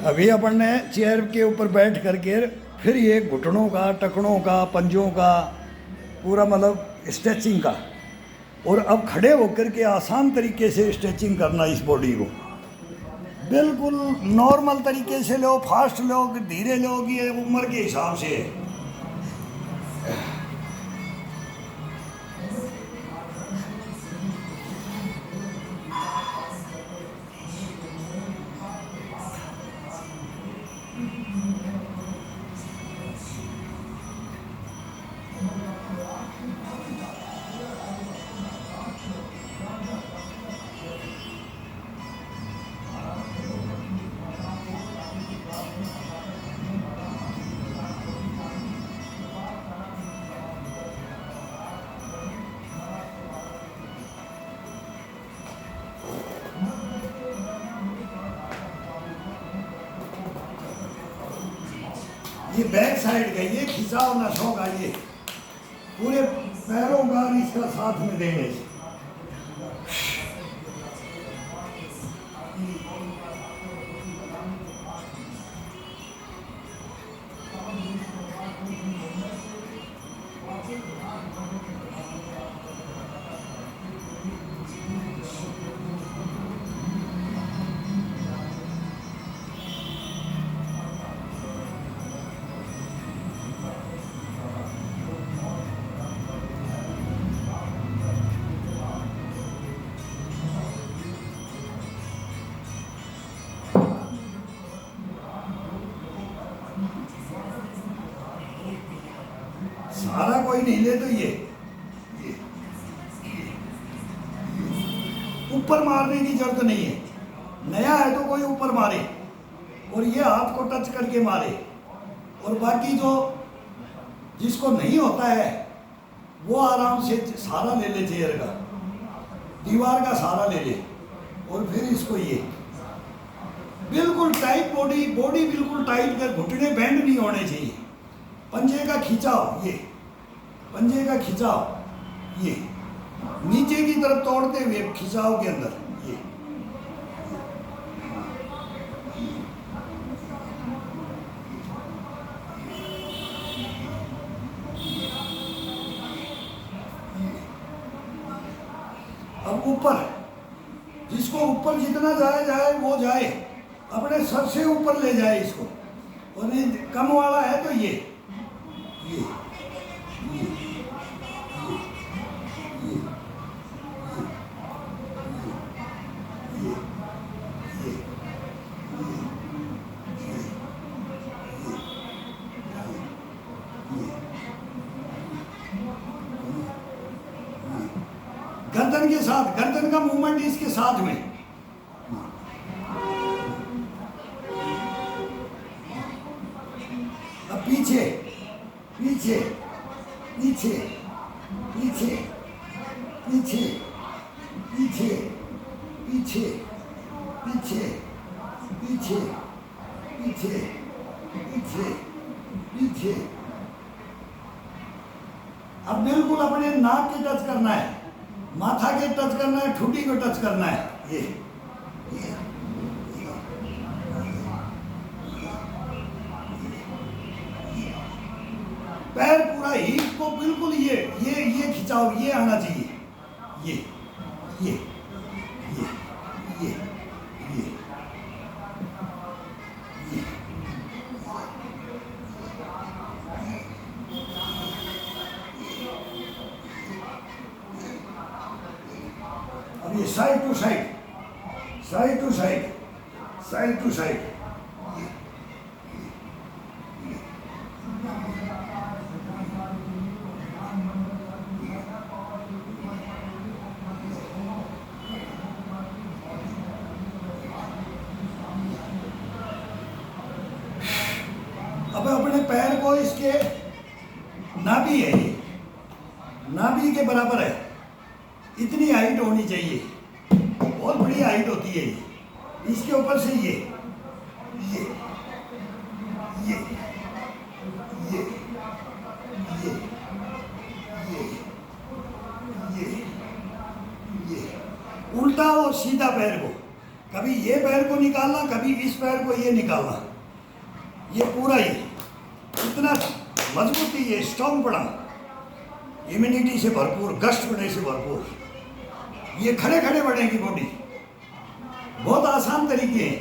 अभी अपन ने चेयर के ऊपर बैठ करके फिर ये घुटनों का, टखनों का, पंजों का पूरा मतलब स्ट्रेचिंग का, और अब खड़े होकर के आसान तरीके से स्ट्रेचिंग करना इस बॉडी को। बिल्कुल नॉर्मल तरीके से लो, फास्ट लो, धीरे लो, ये उम्र के हिसाब से है। ये बैक साइड का, ये खिंचाव नसों का, ये पूरे पैरों का इसका साथ में देने से। सारा कोई नहीं ले तो ये ऊपर मारने की जरूरत नहीं है। नया है तो कोई ऊपर मारे और ये हाथ को टच करके मारे, और बाकी जो जिसको नहीं होता है वो आराम से सहारा ले ले, चेयर का, दीवार का सहारा ले ले, और फिर इसको ये बिल्कुल टाइट बॉडी बिल्कुल टाइट कर, घुटने बैंड नहीं होने चाहिए। पंजे का खिंचाव, ये पंजे का खिंचाव, ये नीचे की तरफ तोड़ते हुए खिंचाव के अंदर, ये अब ऊपर, जिसको ऊपर जितना जाए वो जाए, अपने सर से ऊपर ले जाए इसको, और कम वाला है तो ये गर्दन के साथ, गर्दन का मूवमेंट इसके साथ में, अब पीछे पीछे पीछे पीछे पीछे पीछे पीछे पीछे पीछे पीछे पीछे पीछे। अब बिल्कुल अपने नाक के टच करना है, माथा के टच करना है, ठुड्डी को टच करना है, ये पैर पूरा हीप को बिल्कुल ये खिंचाव, ये आना चाहिए, ये ये ये ये ये अब ये side to side, side to side, side to side, अब अपने पैर को इसके नाभि है, ये नाभि के बराबर है, इतनी हाइट होनी चाहिए, बहुत बड़ी हाइट होती है ये, इसके ऊपर से ये ये ये ये ये ये ये ये उल्टा और सीधा पैर को कभी ये पैर को निकालना, कभी इस पैर को ये निकालना, ये पूरा ही इतना मजबूती, ये स्ट्रॉन्ग पड़ा, इम्यूनिटी से भरपूर, गश्त बढ़े से भरपूर, ये खड़े खड़े बढ़ेगी बॉडी। बहुत आसान तरीके हैं,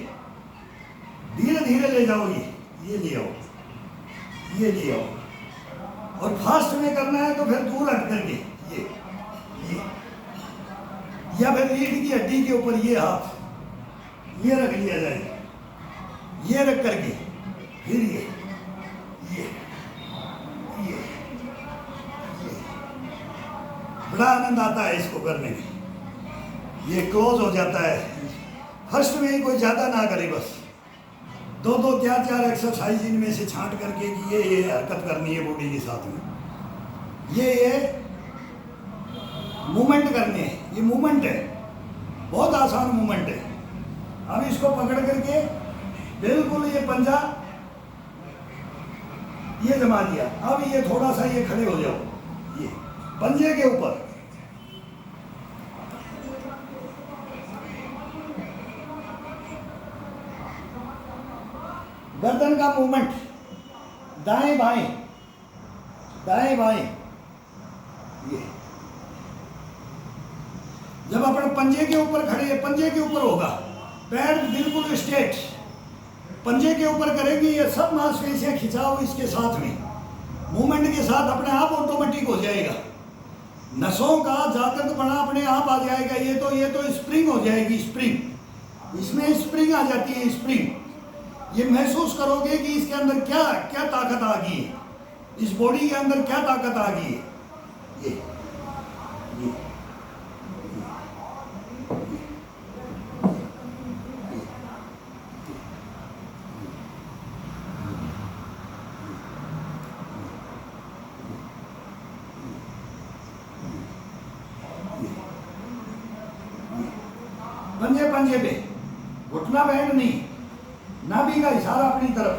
धीरे धीरे ले जाओ, ये ले आओ, ये ले आओ। और फास्ट में करना है तो फिर दूर हट करके ये या फिर रीढ़ की हड्डी के ऊपर ये हाथ ये रख लिया जाए, ये रख करके फिर ये बड़ा आनंद आता है इसको करने में। ये क्लोज हो जाता है। फर्स्ट में ही कोई ज़्यादा ना करे, बस दो दो चार चार एक्सरसाइज इनमें से छांट करके कि ये हरकत करनी है बॉडी के साथ में, ये मूवमेंट करने हैं। ये मूवमेंट है, बहुत आसान मूवमेंट है। अब इसको पकड़ करके बिल्कुल ये पंजा ये जमा दिया। अब ये थोड़ा सा ये खड़े हो जाओ, ये पंजे के ऊपर, गर्दन का मूवमेंट, दाएं बाएं दाएं बाएं। ये जब अपन पंजे के ऊपर खड़े, पंजे के ऊपर होगा, पैर बिल्कुल स्ट्रेट पंजे के ऊपर करेंगे, ये सब मांसपेशियां खिंचाओ इसके साथ में, मूवमेंट के साथ अपने आप ऑटोमेटिक हो जाएगा। नसों का जागृतपना अपने आप आ जाएगा। ये तो स्प्रिंग हो जाएगी, स्प्रिंग, इसमें स्प्रिंग आ जाती है, स्प्रिंग। ये महसूस करोगे कि इसके अंदर क्या क्या ताकत आ गई है, इस बॉडी के अंदर क्या ताकत आ गई है। ये पंजे पंजे पे, घुटना बैंड नहीं, नाभि का इशारा अपनी तरफ।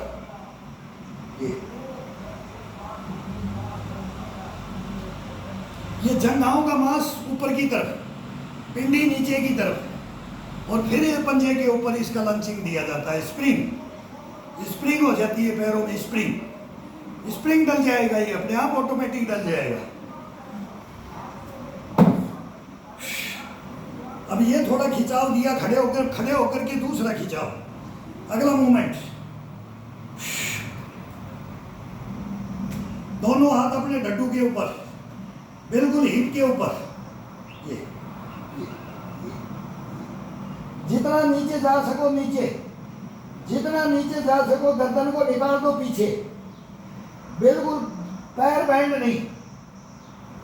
ये जंघाओं का मांस ऊपर की तरफ, पिंडी नीचे की तरफ, और फिर ये पंजे के ऊपर इसका लंचिंग दिया जाता है। स्प्रिंग, स्प्रिंग हो जाती है पैरों में, स्प्रिंग, स्प्रिंग डल जाएगा, ये अपने आप ऑटोमेटिक डल जाएगा। अब ये थोड़ा खिंचाव दिया, खड़े होकर के दूसरा खिंचाव, अगला मूवमेंट, दोनों हाथ अपने डड्डू के ऊपर, बिल्कुल हिप के ऊपर, ये जितना नीचे जा सको नीचे, जितना नीचे जा सको, गर्दन को निकाल दो पीछे, बिल्कुल पैर बैंड नहीं,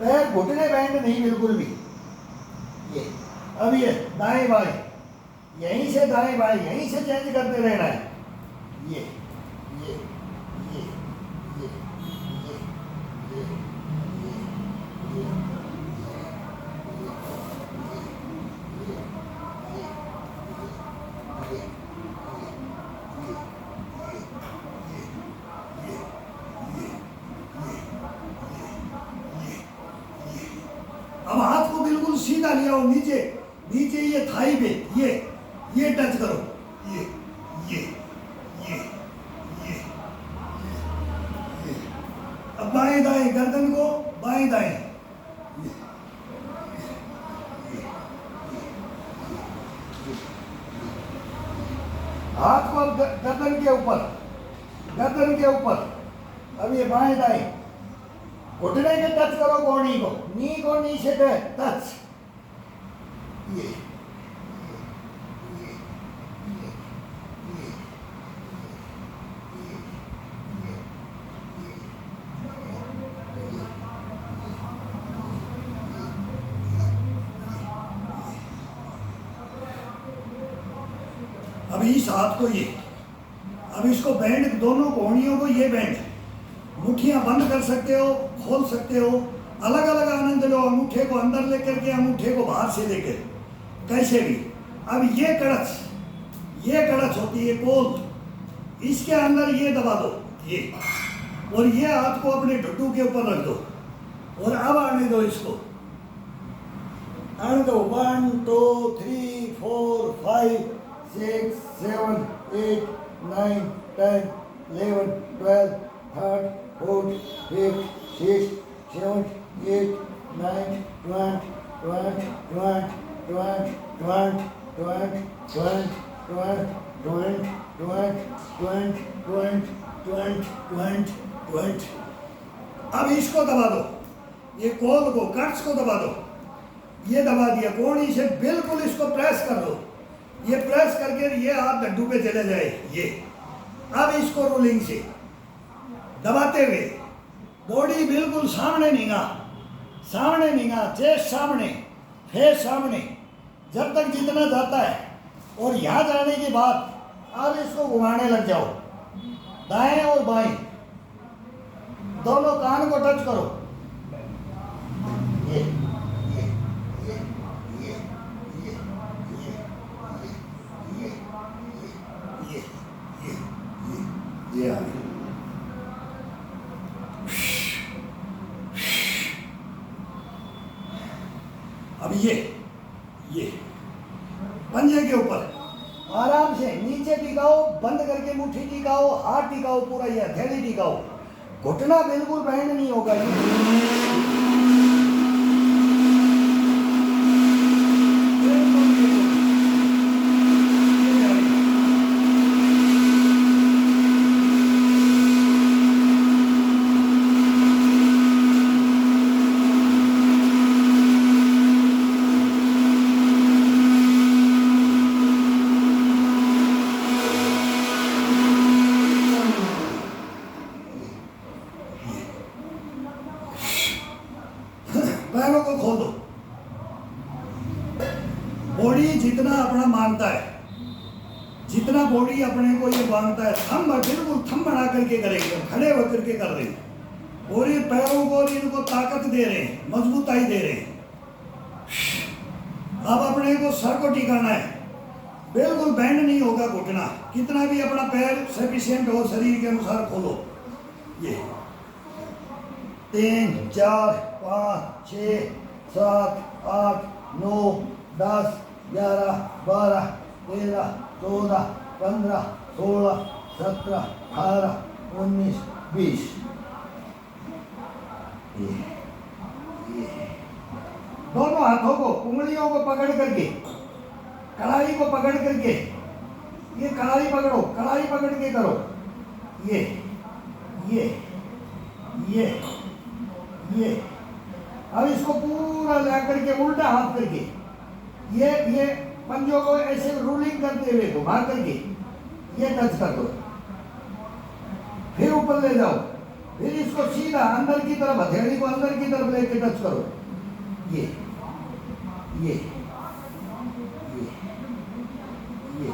पैर घुटने बैंड नहीं, बिल्कुल भी। ये अब ये दाएं बाएं, यहीं से दाएं बाएं, यहीं से चेंज करते रहना है। ये ये ये ये ये ये अब हाथ को बिल्कुल सीधा ले आओ, नीचे नीचे, ये थाई पे ये टच करो, ये ये ये ये अब बाएं दाएं, गर्दन को बाएं दाएं, हाथ को गर्दन के ऊपर, गर्दन के ऊपर। अब ये बाएं दाएं, घुटने के टच करो, कोहनी को, नी को नीचे टच, ये अब इस हाथ को ये, अब इसको बैंड, दोनों कोहनियों को ये बैंड, मुट्ठियां बंद कर सकते हो, खोल सकते हो, अलग अलग आनंद लो। अंगूठे को अंदर लेकर के, अंगूठे को बाहर से लेकर, कैसे भी। अब ये कड़च होती है पोल, इसके अंदर ये दबा दो, ये, और ये हाथ को अपने ढुड्डू के ऊपर रख दो, और अब आने दो इसको, आने दो। 1 2 3 4 5 6, 7, 8, 9, 10, 11, 12, 13, 14, 15, 16, 17, 18, 19, 20, 20, 20, 20, 20, 20, 20, 20, 20, 20, 20, 20, 20, 20. अब इसको दबा दो, ये कॉल को कट्स को दबा दो, ये दबा दिया, कोणी से बिल्कुल इसको प्रेस कर दो, ये प्रेस करके ये हाथ डड्डू पे चले जाए ये। अब इसको रोलिंग से दबाते हुए बॉडी बिल्कुल सामने नींगा, सामने नींगा, चेस्ट सामने, फेस सामने, जब तक जितना जाता है। और यहाँ जाने के बाद अब इसको घुमाने लग जाओ, दाएं और बाएं दोनों कान को टच करो, ये ये ये ये ये ये ये ये ये ये अब ये पंजे के ऊपर आराम से नीचे टिकाओ, बंद करके मुट्ठी टिकाओ, हाथ टिकाओ, पूरा ये हथेली टिकाओ, घुटना बिल्कुल बैंड नहीं होगा। पैरों को खोल दो, बॉडी जितना अपना मानता है, जितना बॉडी अपने को ये मानता है, थम बिल्कुल थम बना करके करेंगे, खड़े होकर के कर रहे हैं, और ये पैरों को इनको ताकत दे रहे हैं, मजबूताई दे रहे हैं। अब अपने को सर को टिकाना है, बिल्कुल बैंड नहीं होगा घुटना, कितना भी अपना पैर सफिशिएंट हो शरीर के अनुसार खोलो। ये 3, 4, 5, 6, 7, 8, 9, 10, 11, 12, 13, 14, 15, 16, 17, 18, 19, 20। दोनों हाथों को, उंगलियों को पकड़ करके, कलाई को पकड़ करके, ये कलाई पकड़ो, कलाई पकड़ के करो, ये ये ये ये। अब इसको पूरा ला करके उल्टा हाथ करके ये पंजों को ऐसे रोलिंग करते हुए घुमा करके ये टच कर दो, फिर ऊपर ले जाओ, फिर इसको सीधा अंदर की तरफ, हथेली को अंदर की तरफ लेके टच करो, ये ये ये ये।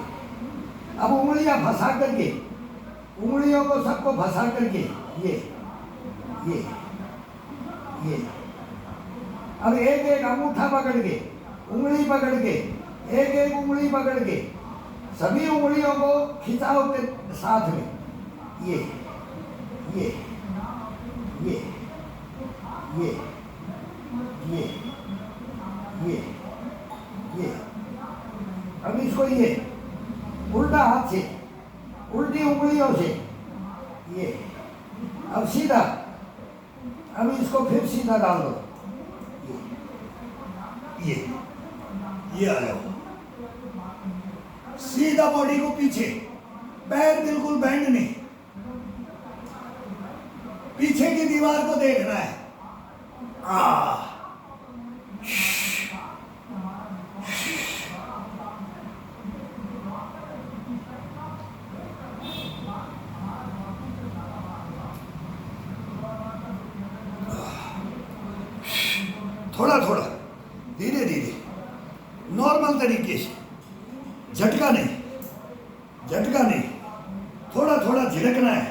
अब उंगलियां फंसा करके, उंगलियों को सबको फंसा करके ये ये ये। अब एक एक अंगूठा पकड़ के, उंगली पकड़ के, एक एक उंगली पकड़ के, सभी उंगलियों को खिंचाव के साथ में ये ये ये ये ये ये ये। अब इसको ये उल्टा हाथ से, उल्टी उंगलियों से ये। अब सीधा, अब इसको फिर सीधा डाल दो, ये आ जाओ, सीधा बॉडी को पीछे, पैर बिल्कुल बैंड नहीं, पीछे की दीवार को देखना है। थोड़ा थोड़ा, धीरे धीरे, नॉर्मल तरीके से, झटका नहीं, झटका नहीं, थोड़ा थोड़ा झिड़कना है,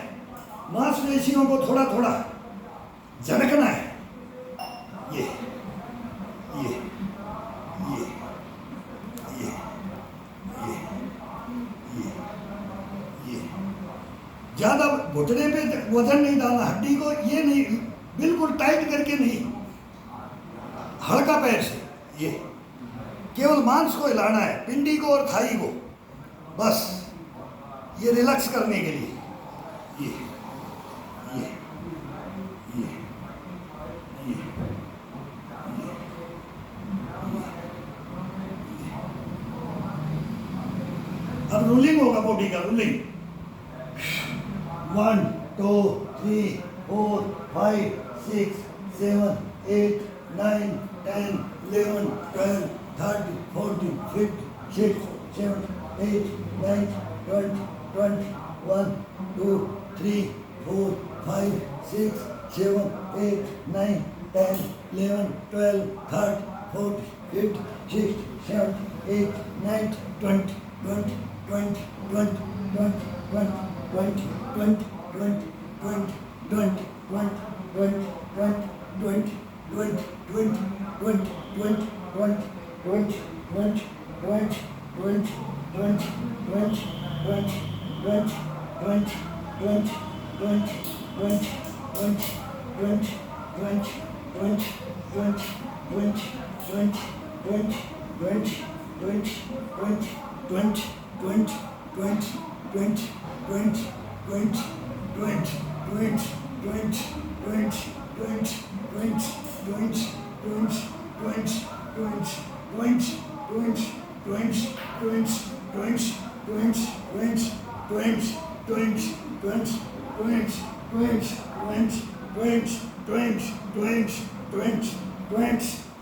मांसपेशियों को थोड़ा थोड़ा झटकना है। ये ये ये ये ये ये ये। ज्यादा घुटने पे वजन नहीं डालना, हड्डी को ये नहीं, बिल्कुल टाइट करके नहीं, हल्का पैर से, ये केवल मांस को हिलाना है, पिंडी को और थाई को, बस ये रिलैक्स करने के लिए। ये ये ये ये अब रूलिंग होगा बॉडी का, रूलिंग 1 2 3 4 5 6 7 8 9 10 11 12 13 14 15 16 17 8 9 20 21 2 3 4 5 6 7 8 9 10 11 12 13 14 15 16 17 8 9 20 20 20 20 20 20 20 20 20 20 20 20 20 20 20 20 20 20 20 20 20 20 20 20 20 20 20 20 20 20 20 20 20 20 20 20 20 20 20 20 20 20 20 20 20 20 20 20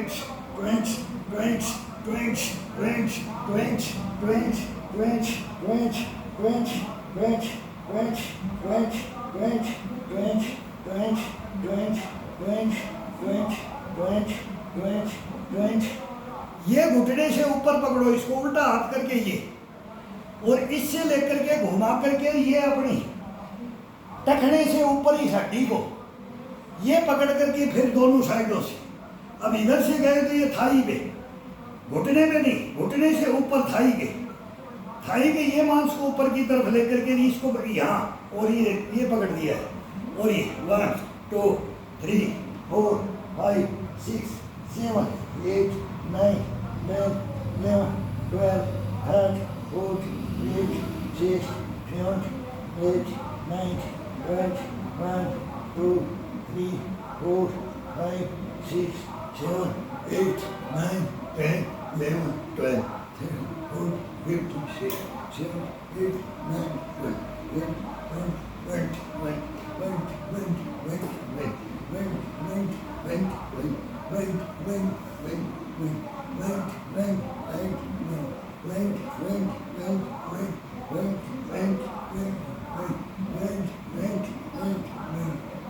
20 20 20 20 20 20 20 20 20 20 20 20 20 20 20 20 20 20 20 20 20 20 20 20 20 20 20 20 20 20 20 20 20 20 20 20 20 20 20 20 20 20 20 20 20 20 20 20 20 20 20 20 ये घुटने से ऊपर पकड़ो, इसको उल्टा हाथ करके ये, और इससे लेकर के घुमा करके ये अपनी टखने से ऊपर इस हड्डी को ये पकड़ करके फिर दोनों साइडों से, अब इधर से गए तो ये थाई पे, घुटने पे नहीं, घुटने से ऊपर थाई के ये मांस को ऊपर की तरफ लेकर के इसको यहाँ और ये पकड़ दिया है, और ये 1 2 3 4 5 6 7 8 9 10 11 12 13 14 15 16 17 8 9 20 1 2 3 4 5 6 7 8 9 10 11 12 13 14 15 16 17 8 9 10 11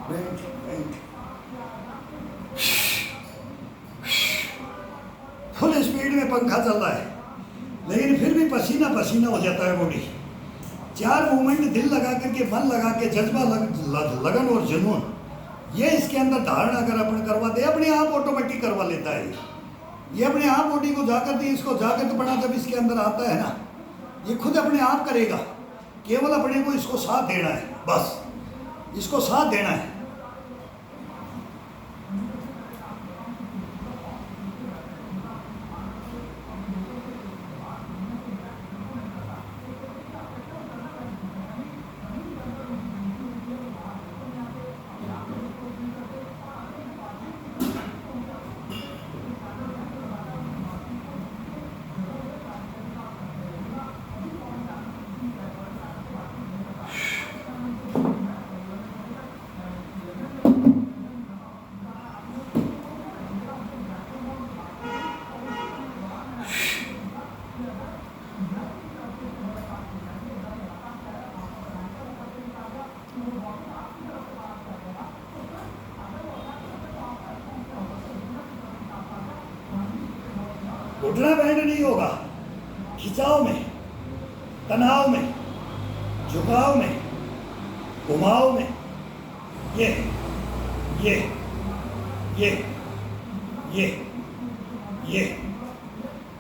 12 फुल स्पीड में पंखा चल रहा है, लेकिन फिर भी पसीना पसीना हो जाता है बॉडी। 4 मूवमेंट दिल लगा करके, मन लगा के, जज्बा लगन और जुनून, ये इसके अंदर धारण अगर अपन करवा दे, अपने आप ऑटोमेटिक करवा लेता है। ये अपने आप बॉडी को जाकर दे, इसको जाकर बना जब इसके अंदर आता है ना, ये खुद अपने आप करेगा, केवल अपने को इसको साथ देना है, बस इसको साथ देना है। घुटना बैंड नहीं होगा, खिंचाव में, तनाव में, झुकाव में, घुमाव में, ये ये ये ये ये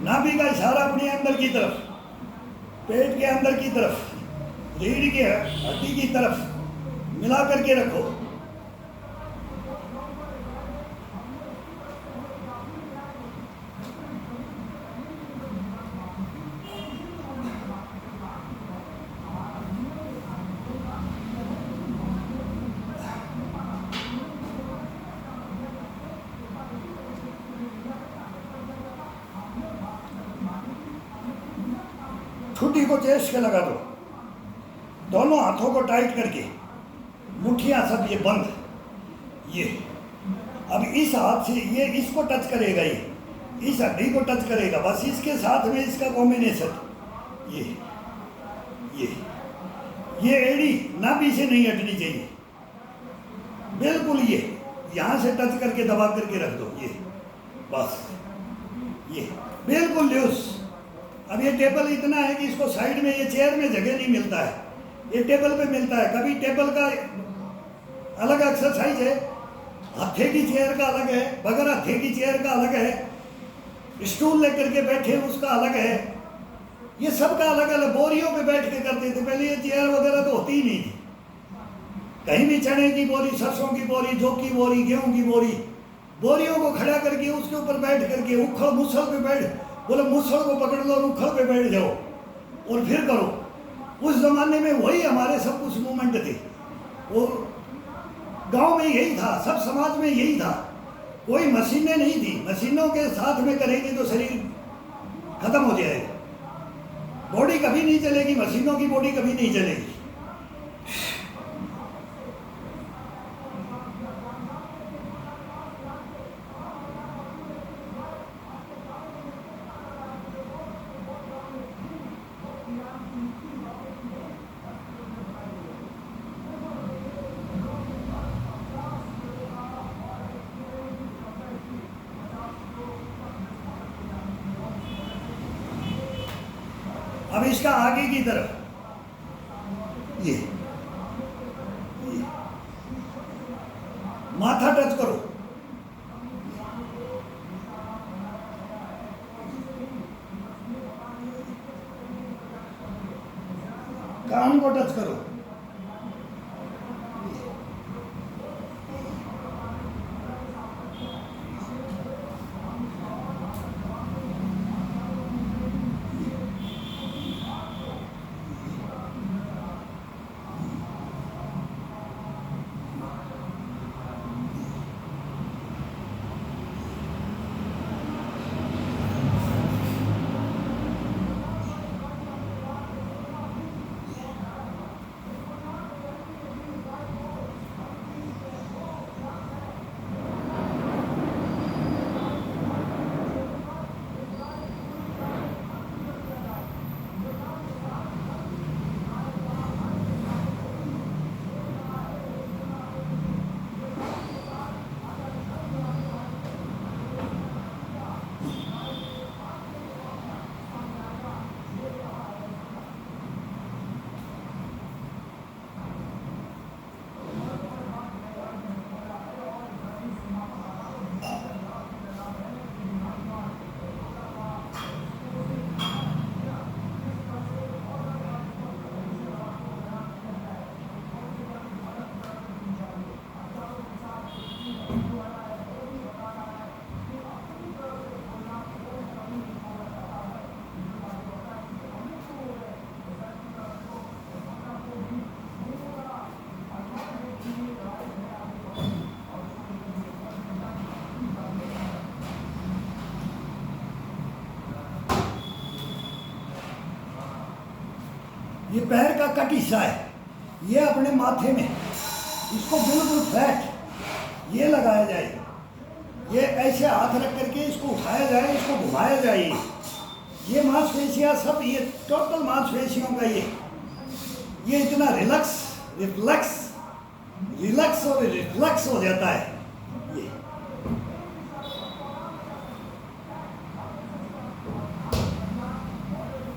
नाभि का इशारा अपने अंदर की तरफ, पेट के अंदर की तरफ, रीढ़ की हड्डी की तरफ मिला करके रखो। मुट्ठी को चेस्ट के लगा दो, दोनों हाथों को टाइट करके, मुट्ठियां सब ये बंद, ये अब इस हाथ से ये इसको टच करेगा, ये इस हड्डी को टच करेगा, बस इसके साथ में इसका कॉम्बिनेशन, ये एड़ी नाभि से नहीं हटनी चाहिए, बिल्कुल ये यहाँ से टच करके दबा करके रख दो, ये बस, ये बिल्कुल लूज। अब ये टेबल इतना है कि इसको साइड में, ये चेयर में जगह नहीं मिलता है, ये टेबल पे मिलता है। कभी टेबल का अलग एक्सरसाइज है, हत्थे की चेयर का अलग है, बगैर हत्थे की चेयर का अलग है, स्टूल लेकर के बैठे उसका अलग है, ये सब का अलग अलग। बोरियों पे बैठ के करते थे पहले, ये चेयर वगैरह तो होती ही नहीं थी। कहीं भी चने की बोरी, सरसों की बोरी, जौ की बोरी, गेहूं की बोरी, बोरियों को खड़ा करके उसके ऊपर बैठ करके उखड़ मुसल पे बैठ, बोले मुसल को पकड़ लो और उखड़ पे बैठ जाओ और फिर करो। उस जमाने में वही हमारे सब कुछ मूवमेंट थे, वो गांव में यही था, सब समाज में यही था। कोई मशीनें नहीं थी, मशीनों के साथ में करेंगे तो शरीर खत्म हो जाएगा, बॉडी कभी नहीं चलेगी, मशीनों की बॉडी कभी नहीं चलेगी। अब इसका आगे की तरफ ये माथा टच करो, कान को टच करो, ये पैर का कट हिस्सा है, ये अपने माथे में, इसको बिल्कुल फ्लैट ये लगाया जाए, ये ऐसे हाथ रख करके इसको उठाया जाए, इसको घुमाया जाए। ये मांसपेशियां सब, ये टोटल मांसपेशियों का ये इतना रिलैक्स रिफ्लेक्स रिलैक्स और रिफ्लेक्स हो जाता है।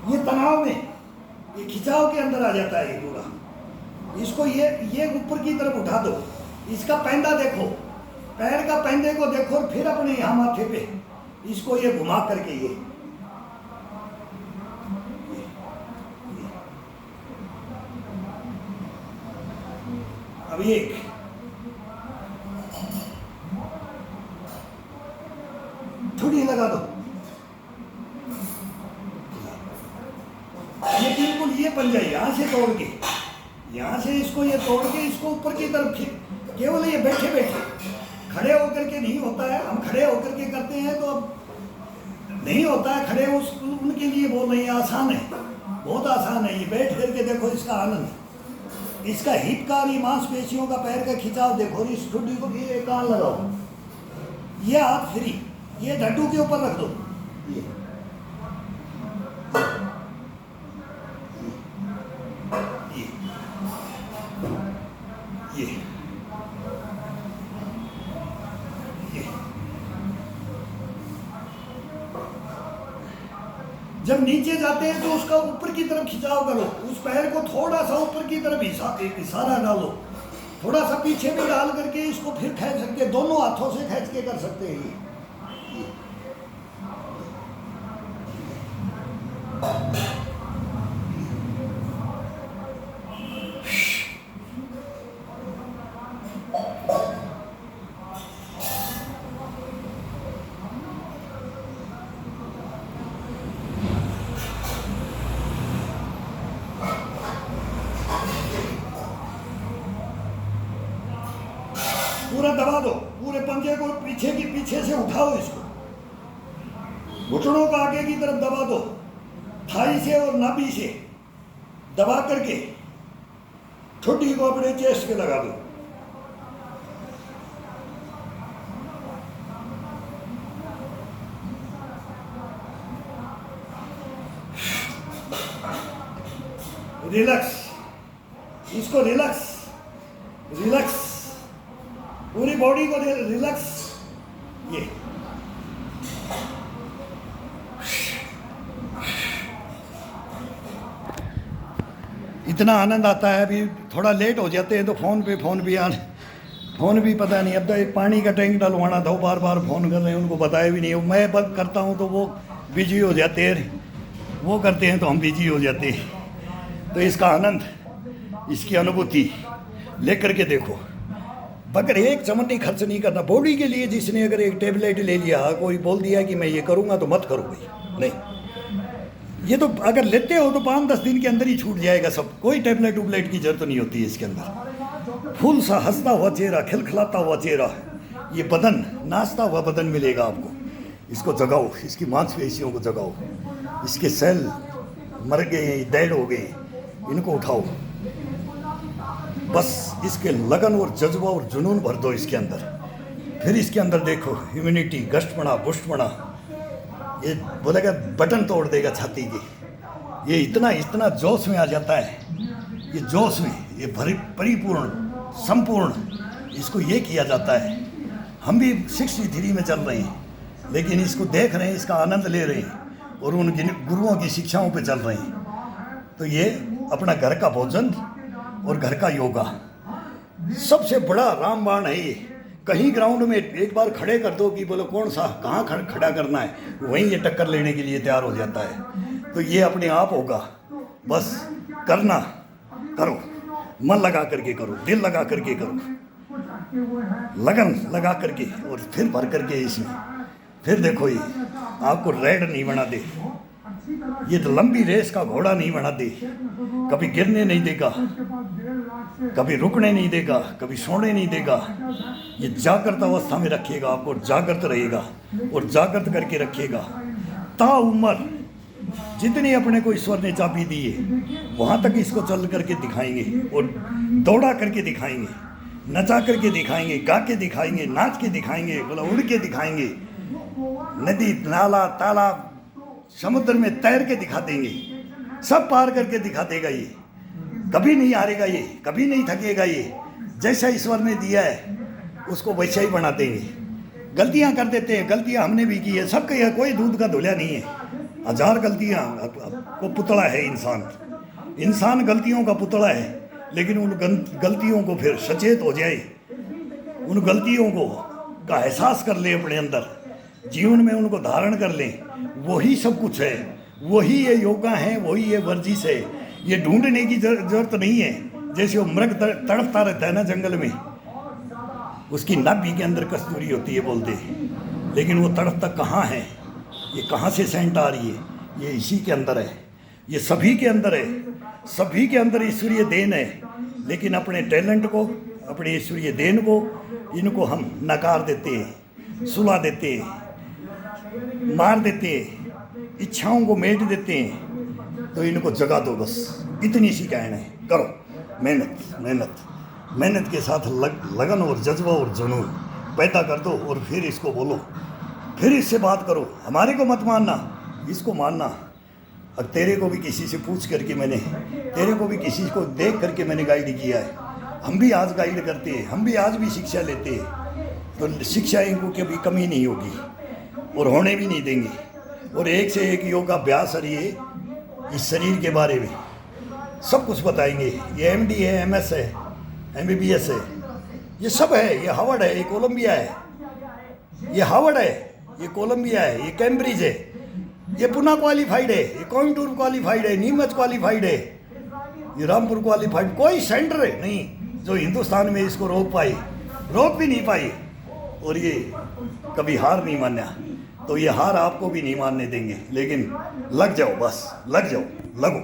ये तनाव में, ये खिंचाव के अंदर आ जाता है ये पूरा। इसको ये ऊपर की तरफ उठा दो, इसका पैंदा देखो, पैर का पैंदे को देखो और फिर अपने यहाँ माथे पे इसको ये घुमा करके ये अब एक थोड़ी लगा दो, ये बिल्कुल ये पंजा यहाँ से तोड़ के, यहाँ से इसको ये तोड़ के इसको ऊपर की तरफ, केवल ये बैठे बैठे, खड़े होकर के नहीं होता है। हम खड़े होकर के करते हैं तो अब नहीं होता है खड़े, उनके लिए बोल रही है आसान है, बहुत आसान है ये, बैठ करके देखो इसका आनंद, इसका हितकारी मांसपेशियों का पैर का खिंचाव देखो, और इस ठुड्डी को भी एक कान लगाओ, ये हाथ फ्री, ये ढड्डू के ऊपर रख दो, ये ये जब नीचे जाते हैं तो उसका ऊपर की तरफ खिंचाव करो, उस पैर को थोड़ा सा ऊपर की तरफ इशारा डालो, थोड़ा सा पीछे भी डाल करके इसको फिर खींच सकते, दोनों हाथों से खींच के कर सकते हैं पूरा दबा दो, पूरे पंजे को पीछे से उठाओ, इसको घुटनों को आगे की तरफ दबा दो, थाई से और नाभि से दबा करके ठुड्डी को अपने चेस्ट पे लगा दो। रिलैक्स, इसको रिलैक्स, रिलैक्स, पूरी बॉडी को रिलैक्स, ये इतना आनंद आता है। अभी थोड़ा लेट हो जाते हैं तो फ़ोन भी पता नहीं, अब तो एक पानी का टैंक डलवाना था, वो बार बार फ़ोन कर रहे हैं, उनको बताया भी नहीं, मैं बंद करता हूँ तो वो बिजी हो जाते हैं, वो करते हैं तो हम बिजी हो जाते हैं। तो इसका आनंद, इसकी अनुभूति लेकर के देखो, बगैर एक चमन खर्च नहीं करना बॉडी के लिए। जिसने अगर एक टेबलेट ले लिया, कोई बोल दिया कि मैं ये करूँगा तो मत करो भाई, नहीं, ये तो अगर लेते हो तो 5-10 दिन के अंदर ही छूट जाएगा सब, कोई टेबलेट उबलेट की जरूरत नहीं होती है इसके अंदर। फूल सा हंसता हुआ चेहरा, खिलखिलाता हुआ चेहरा, ये बदन, नाचता हुआ बदन मिलेगा आपको। इसको जगाओ, इसकी मांसपेशियों को जगाओ, इसके सेल मर गए हैं, डेड हो गए, इनको उठाओ, बस इसके लगन और जज्बा और जुनून भर दो इसके अंदर। फिर इसके अंदर देखो ह्यूमिनिटी, गश्तपना, बुष्टपना, ये बोलेगा बटन तोड़ देगा छाती की, ये इतना जोश में आ जाता है, ये जोश में, ये परिपूर्ण, संपूर्ण, इसको ये किया जाता है। हम भी 63 में चल रहे हैं, लेकिन इसको देख रहे हैं, इसका आनंद ले रहे हैं और उन गुरुओं की शिक्षाओं पे चल रहे हैं। तो ये अपना घर का भोजन और घर का योगा सबसे बड़ा रामबाण है ये। कहीं ग्राउंड में एक बार खड़े कर दो कि बोलो कौन सा कहाँ खड़ा करना है, वहीं ये टक्कर लेने के लिए तैयार हो जाता है। तो ये अपने आप होगा, बस करना, करो, मन लगा करके करो, दिल लगा करके करो, लगन लगा करके, और फिर भर करके इसमें। फिर देखो ये आपको रेड नहीं बना दे, ये तो लंबी रेस का घोड़ा नहीं बना दे, कभी गिरने नहीं देगा, कभी रुकने नहीं देगा, कभी सोने नहीं देगा। ये जागृत अवस्था में रखेगा आपको, जागृत रहेगा और जागृत करके रखेगा ताउम्र। जितनी अपने को ईश्वर ने चाबी दी है वहाँ तक इसको चल करके दिखाएंगे और दौड़ा करके दिखाएंगे, नचा करके दिखाएंगे, गा के दिखाएंगे, नाच के दिखाएंगे, बोला उड़ के दिखाएंगे, नदी नाला तालाब समुद्र में तैर के दिखा देंगे, सब पार करके दिखा देगा। ये कभी नहीं हारेगा, ये कभी नहीं थकेगा। ये जैसा ईश्वर ने दिया है उसको वैसा ही बना देंगे। गलतियां कर देते हैं, गलतियां हमने भी की है, सबके यहाँ कोई दूध का धुला नहीं है, 1000 गलतियां को पुतला है इंसान गलतियों का पुतला है। लेकिन उन गलतियों को फिर सचेत हो जाए, उन गलतियों को का एहसास कर ले, अपने अंदर जीवन में उनको धारण कर लें, वही सब कुछ है, वही ये योगा है, वही ये वर्जिश है। ये ढूंढने की जरूरत नहीं है। जैसे वो मृग तड़पता रहता है ना जंगल में, उसकी नाभि के अंदर कस्तूरी होती है बोलते हैं, लेकिन वो तड़पता कहाँ है, ये कहाँ से सेंट आ रही है, ये इसी के अंदर है, ये सभी के अंदर है, सभी के अंदर ईश्वरीय देन है। लेकिन अपने टैलेंट को, अपने ईश्वरीय देन को, इनको हम नकार देते हैं, सुला देते हैं, मार देते हैं, इच्छाओं को मेट देते हैं। तो इनको जगा दो बस, इतनी सी कहना है। करो मेहनत, मेहनत, मेहनत के साथ लगन और जज्बा और जुनून पैदा कर दो और फिर इसको बोलो, फिर इससे बात करो। हमारे को मत मानना, इसको मानना। और तेरे को भी किसी से पूछ करके मैंने, तेरे को भी किसी को देख करके मैंने गाइड किया है। हम भी आज गाइड करते हैं, हम भी आज भी शिक्षा लेते हैं। तो शिक्षा इनको कभी कमी नहीं होगी और होने भी नहीं देंगे। और एक से एक योगाभ्यास और ये इस शरीर के बारे में सब कुछ बताएंगे। ये MD है, MS है, MBBS है, ये सब है। ये हार्वर्ड है, ये कोलंबिया है, ये हार्वर्ड है, ये कोलंबिया है, ये कैम्ब्रिज है, ये पुणे क्वालिफाइड है, ये कोयम्बटूर क्वालिफाइड है, नीमच क्वालिफाइड है, ये रामपुर क्वालिफाइड। कोई सेंटर है नहीं जो हिंदुस्तान में इसको रोक भी नहीं पाई। और ये कभी हार नहीं माना, तो ये हार आपको भी नहीं मानने देंगे। लेकिन लग जाओ, बस लग जाओ, लगो।